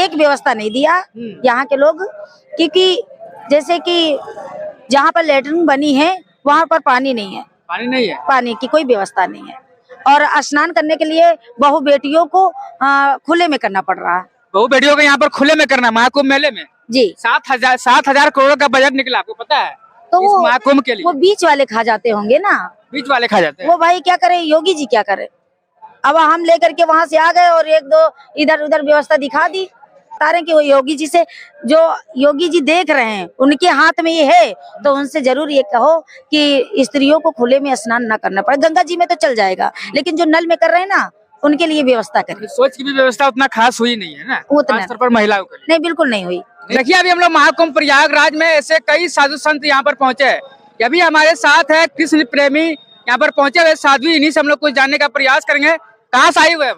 एक व्यवस्था नहीं दिया यहाँ के लोग, क्योंकि जैसे कि जहाँ पर लेटरिन बनी है वहाँ पर पानी नहीं है, पानी की कोई व्यवस्था नहीं है। और स्नान करने के लिए बहू बेटियों को खुले में करना पड़ रहा है। बहू बेटियों को यहाँ पर खुले में करना, महाकुंभ मेले में जी 7,000 करोड़ का बजट निकला, आपको पता है? तो इस वो महाकुंभ के लिए वो बीच वाले खा जाते होंगे ना, बीच वाले खा जाते हैं। वो भाई क्या करे, योगी जी क्या करे। अब हम लेकर के वहां से आ गए और एक दो इधर उधर व्यवस्था दिखा दी, बता रहे कि वो योगी जी से, जो योगी जी देख रहे हैं उनके हाथ में ये है, तो उनसे जरूर ये कहो कि स्त्रियों को खुले में स्नान ना करना पड़े। गंगा जी में तो चल जाएगा, लेकिन जो नल में कर रहे हैं ना उनके लिए व्यवस्था करें। सोच की भी व्यवस्था उतना खास हुई नहीं है ना, उतना खासतौर पर महिलाओं के लिए। नहीं, बिल्कुल नहीं हुई। देखिए अभी हम लोग महाकुंभ प्रयागराज में ऐसे कई साधु संत यहाँ पर पहुंचे हैं। अभी हमारे साथ है कृष्ण प्रेमी यहाँ पर पहुंचे हुए साधु, इन्हीं से हम लोग कुछ जानने का प्रयास करेंगे। कहाँ से आए हुए?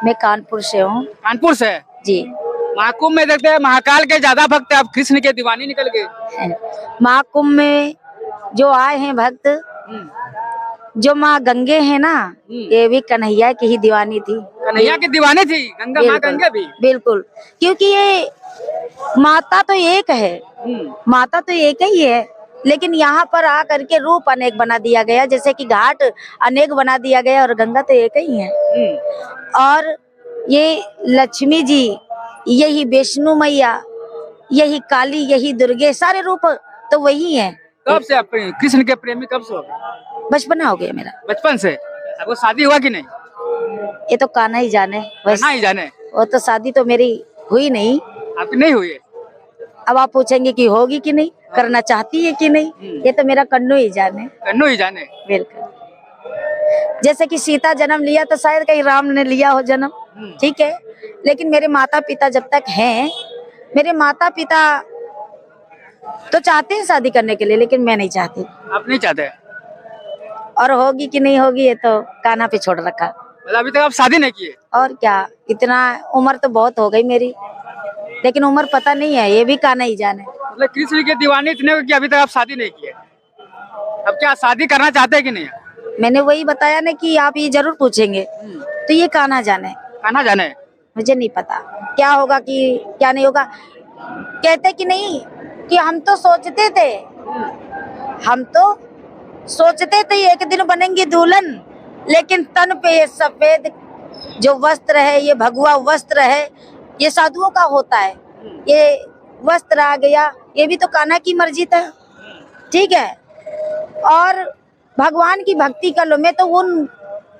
मैं कानपुर से हूँ। कानपुर से जी। महाकुंभ में देखते हैं महाकाल के ज्यादा भक्त है, अब कृष्ण के दीवानी निकल गए। महाकुंभ में जो आए हैं भक्त, जो माँ गंगे है ना, ये भी कन्हैया की ही दीवानी थी। कन्हैया की दीवानी थी गंगा, माँ गंगा भी। बिल्कुल, क्योंकि ये माता तो एक है, माता तो एक ही है, लेकिन यहाँ पर आकर के रूप अनेक बना दिया गया, जैसे कि घाट अनेक बना दिया गया और गंगा तो एक ही है। और ये लक्ष्मी जी, यही विष्णु मैया, यही काली, यही दुर्गे, सारे रूप तो वही हैं। कब से आप कृष्ण के प्रेमी कब से हो गए? बचपना हो गया मेरा। बचपन से? आपको शादी हुआ कि नहीं? ये तो कान्हा ही जाने, कान्हा ही जाने। वो तो शादी तो मेरी हुई नहीं। आपकी नहीं हुई है? अब आप पूछेंगे कि होगी कि नहीं, करना चाहती है कि नहीं, ये तो मेरा कन्नू ही जाने। कन्नू ही जाने। बिल्कुल, जैसे कि सीता जन्म लिया तो शायद कहीं राम ने लिया हो जन्म, ठीक है, लेकिन मेरे माता पिता जब तक हैं, मेरे माता पिता तो चाहते हैं शादी करने के लिए, लेकिन मैं नहीं चाहती। आप नहीं चाहते? और होगी कि नहीं होगी ये तो कान्हा पे छोड़ रखा। मतलब अभी तक आप शादी नहीं किए? और क्या, इतना उम्र तो बहुत हो गई मेरी, लेकिन उम्र पता नहीं है, ये भी कान्हा ही जाने। मतलब कृष्ण के दीवाने इतने हो कि अभी तक आप शादी नहीं किए। अब क्या शादी करना चाहते हैं कि नहीं? मैंने वही बताया ना कि आप ये जरूर पूछेंगे, तो ये कान्हा जाने। कान्हा जाने? मुझे नहीं पता क्या होगा कि क्या नहीं होगा। कहते कि नहीं कि हम तो सोचते थे, हम तो सोचते थे एक दिन बनेंगे दुल्हन, लेकिन तन पे ये सफेद जो वस्त्र है, ये भगवा वस्त्र है, ये साधुओं का होता है, ये वस्त्र आ गया, ये भी तो कान्हा की मर्जी था, ठीक है। और भगवान की भक्ति कर लो। मैं तो उन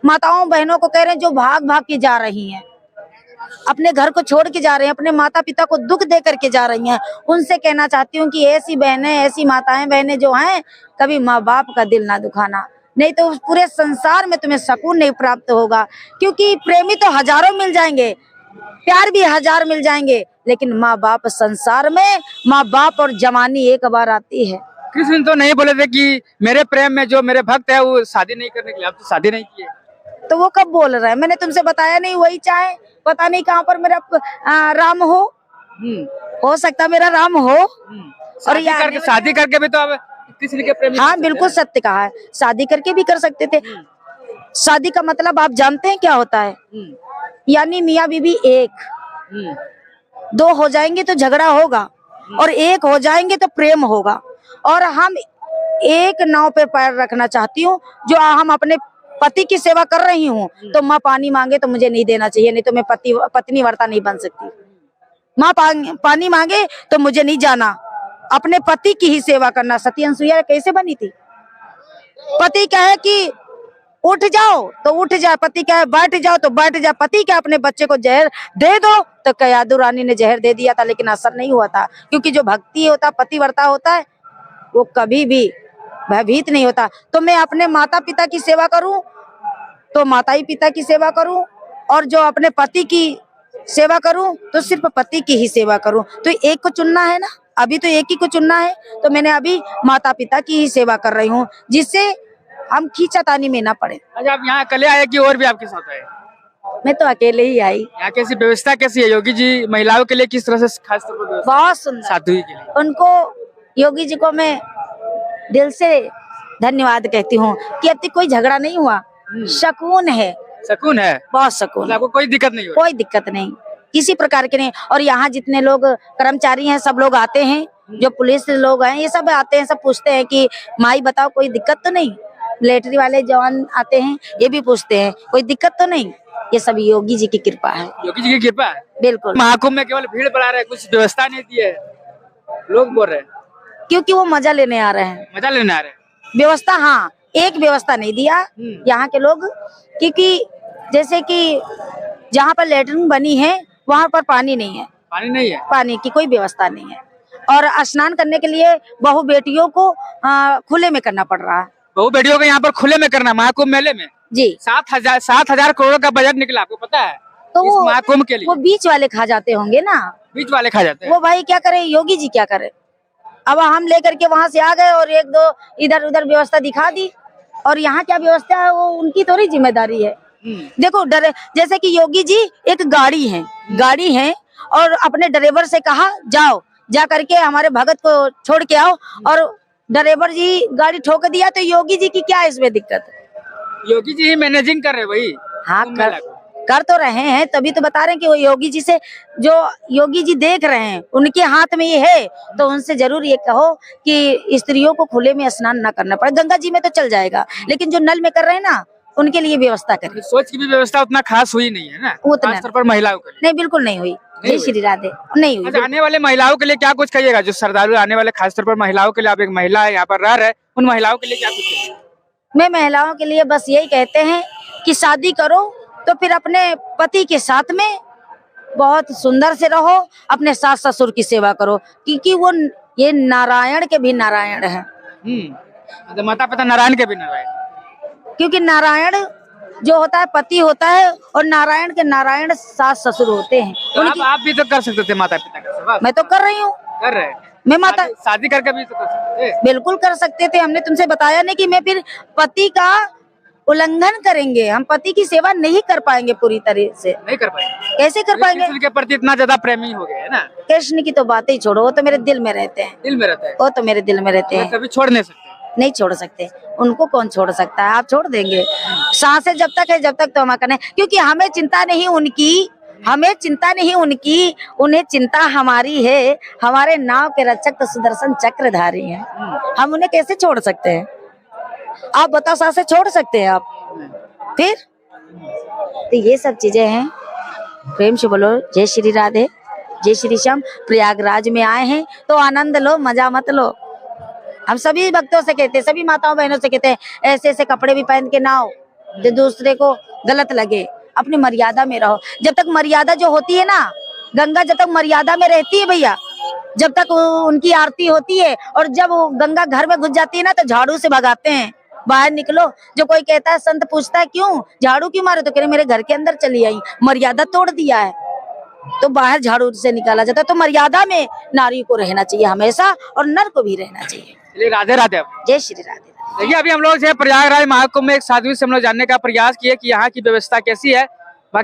माताओं बहनों को कह रहे हैं जो भाग भाग के जा रही हैं, अपने घर को छोड़ के जा रहे हैं, अपने माता पिता को दुख दे करके जा रही हैं, उनसे कहना चाहती हूँ कि ऐसी बहनें, ऐसी माताएं बहनें जो हैं, कभी माँ बाप का दिल ना दुखाना, नहीं तो पूरे संसार में तुम्हें सुकून नहीं प्राप्त होगा। क्योंकि प्रेमी तो हजारों मिल जाएंगे, प्यार भी हजार मिल जाएंगे, लेकिन माँ बाप संसार में, माँ बाप और जवानी एक बार आती है। कृष्ण तो नहीं बोले थे कि मेरे प्रेम में जो मेरे भक्त है वो शादी नहीं करने के लिए? आप तो शादी नहीं किए, तो वो कब बोल रहा है? मैंने तुमसे बताया नहीं, वही चाहे पता नहीं कहाँ पर मेरा राम हो सकता मेरा राम हो। और शादी करके भी तो आप कृष्ण के प्रेमी? हाँ बिल्कुल सत्य कहा है, शादी करके भी कर सकते थे। शादी का मतलब आप जानते हैं क्या होता है? यानी मियाँ बीवी एक, दो हो जाएंगे तो झगड़ा होगा, और एक हो जाएंगे तो प्रेम होगा। और हम एक नाव पे पैर रखना चाहती हूँ, जो हम अपने पति की सेवा कर रही हूँ, तो माँ पानी मांगे तो मुझे नहीं देना चाहिए, नहीं तो मैं पत्नी वर्ता नहीं बन सकती। माँ पानी मांगे तो मुझे नहीं जाना, अपने पति की ही सेवा करना। सती अनसुईया कैसे बनी थी? पति कहे कि उठ जाओ तो उठ जाए, पति कहे बैठ जाओ तो बैठ जाए। पति क्या अपने बच्चे को जहर दे दो, तो कयादू रानी ने जहर दे दिया था, लेकिन असर नहीं हुआ था, क्योंकि जो भक्ति होता, पतिव्रता होता है, वो कभी भी भयभीत नहीं होता। तो मैं अपने माता पिता की सेवा करूं तो माता ही पिता की सेवा करूं, और जो अपने पति की सेवा करूं तो सिर्फ पति की ही सेवा करूं। तो एक को चुनना है ना, अभी तो एक ही को चुनना है, तो मैंने अभी माता पिता की ही सेवा कर रही हूँ, जिससे हम खींचातानी में ना पड़े। अच्छा, आप यहाँ अकेले आए कि और भी आपके साथ आए? मैं तो अकेले ही आई। यहाँ कैसी व्यवस्था कैसी है? योगी जी महिलाओं के लिए किस तरह से खास तौर पर? बहुत सुंदर। साधु के लिए उनको, योगी जी को मैं दिल से धन्यवाद कहती हूँ कि अब तक कोई झगड़ा नहीं हुआ, सुकून है। सुकून है? बहुत सुकून। आपको कोई दिक्कत नहीं हो? कोई दिक्कत नहीं। किसी प्रकार के नहीं। और यहाँ जितने लोग कर्मचारी हैं सब लोग आते हैं, जो पुलिस लोग हैं ये सब आते हैं, सब पूछते हैं कि माई बताओ कोई दिक्कत तो नहीं। मिलिट्री वाले जवान आते हैं ये भी पूछते हैं कोई दिक्कत तो नहीं। ये सब योगी जी की कृपा है। योगी जी की कृपा है। बिल्कुल। महाकुंभ में केवल भीड़ बढ़ा रहे, कुछ व्यवस्था नहीं दी है, लोग बोल रहे हैं। क्योंकि वो मजा लेने आ रहे हैं। मजा लेने आ रहे हैं। व्यवस्था, हाँ, एक व्यवस्था नहीं दिया यहाँ के लोग, क्योंकि जैसे कि जहाँ पर लेटरिन बनी है वहाँ पर पानी नहीं है, पानी नहीं है, पानी की कोई व्यवस्था नहीं है। और स्नान करने के लिए बहु बेटियों को खुले में करना पड़ रहा है। बहु बेटियों को यहाँ पर खुले में करना, महाकुंभ मेले में जी 7,000 करोड़ का बजट निकला, आपको पता है? तो इस महाकुंभ के लिए वो बीच वाले खा जाते होंगे ना, बीच वाले खा जाते हैं। वो भाई क्या करे, योगी जी क्या करे। अब हम लेकर के वहां से आ गए और एक दो इधर उधर व्यवस्था दिखा दी, और यहाँ क्या व्यवस्था है वो उनकी थोड़ी जिम्मेदारी है। देखो जैसे कि योगी जी एक गाड़ी है और अपने ड्राइवर से कहा जाओ, जा करके हमारे भगत को छोड़ के आओ, और ड्राइवर जी गाड़ी ठोक दिया, तो योगी जी की क्या इसमें दिक्कत है? योगी जी ही मैनेजिंग कर रहे वही। हाँ कर तो रहे हैं, तभी तो बता रहे हैं कि वो योगी जी से, जो योगी जी देख रहे हैं उनके हाथ में ये है, तो उनसे जरूर ये कहो कि स्त्रियों को खुले में स्नान ना करना पड़े। गंगा जी में तो चल जाएगा, लेकिन जो नल में कर रहे हैं ना उनके लिए व्यवस्था करें। सोच की भी व्यवस्था उतना खास हुई नहीं है ना, खासतौर पर महिलाओं के लिए। नहीं, बिल्कुल नहीं हुई। जय श्री राधे, नहीं हुई। अच्छा, आने वाले महिलाओं के लिए क्या कुछ कहिएगा? जो श्रद्धालु आने वाले, खासतौर पर महिलाओं के लिए, आप एक महिला है यहाँ पर रह रहे, उन महिलाओं के लिए क्या कुछ कहिएगा? मैं महिलाओं के लिए बस यही कहते हैं कि शादी करो तो फिर अपने पति के साथ में बहुत सुंदर से रहो, अपने सास ससुर की सेवा करो, क्योंकि वो ये नारायण के भी नारायण है। तो माता पिता नारायण के भी नारायण, क्योंकि नारायण जो होता है पति होता है, और नारायण के नारायण सास ससुर होते हैं। तो आप भी तो कर सकते थे माता पिता का सेवा। मैं तो कर रही हूँ। कर रहे हैं। मैं माता शादी करके भी तो कर सकते थे। बिल्कुल कर सकते थे। हमने तुमसे बताया नहीं कि मैं फिर पति का उल्लंघन करेंगे, हम पति की सेवा नहीं कर पाएंगे पूरी तरह से। नहीं कर पाएंगे। कैसे कर पाएंगे? कृष्ण के प्रति इतना ज्यादा प्रेमी हो गए है ना। कृष्ण की तो बातें ही छोड़ो, वो तो मेरे दिल में रहते हैं। दिल में रहते हैं। वो तो मेरे दिल में रहते हैं, कभी छोड़ नहीं सकते। नहीं छोड़ सकते। उनको कौन छोड़ सकता है? आप छोड़ देंगे? सांसें जब तक है जब तक तो हम करें, क्योंकि हमें चिंता नहीं उनकी, हमें चिंता नहीं उनकी, उन्हें चिंता हमारी है। हमारे नाव के रक्षक तो सुदर्शन चक्रधारी हैं, हम उन्हें कैसे छोड़ सकते हैं? आप बताओ, सांसें छोड़ सकते हैं आप? फिर तो ये सब चीजें हैं। प्रेम से बोलो जय श्री राधे, जय श्री श्याम। प्रयागराज में आए हैं तो आनंद लो, मजा मत लो। हम सभी भक्तों से कहते हैं, सभी माताओं बहनों से कहते हैं, ऐसे ऐसे कपड़े भी पहन के ना हो जो दूसरे को गलत लगे। अपनी मर्यादा में रहो। जब तक मर्यादा जो होती है ना, गंगा जब तक मर्यादा में रहती है भैया, जब तक उनकी आरती होती है, और जब गंगा घर में घुस जाती है ना तो झाड़ू से भगाते हैं, बाहर निकलो। जो कोई कहता है, संत पूछता है क्यों झाड़ू क्यों मारे, तो कह रहे मेरे घर के अंदर चली आई, मर्यादा तोड़ दिया है, तो बाहर झाड़ू से निकाला जाता है। तो मर्यादा में नारी को रहना चाहिए हमेशा, और नर को भी रहना चाहिए। राधे राधे, जय श्री राधे। देखिए अभी हम लोग जो है प्रयागराज महाकुंभ में एक साध्वी से हम लोग जानने का प्रयास किए कि यहाँ की व्यवस्था कैसी है।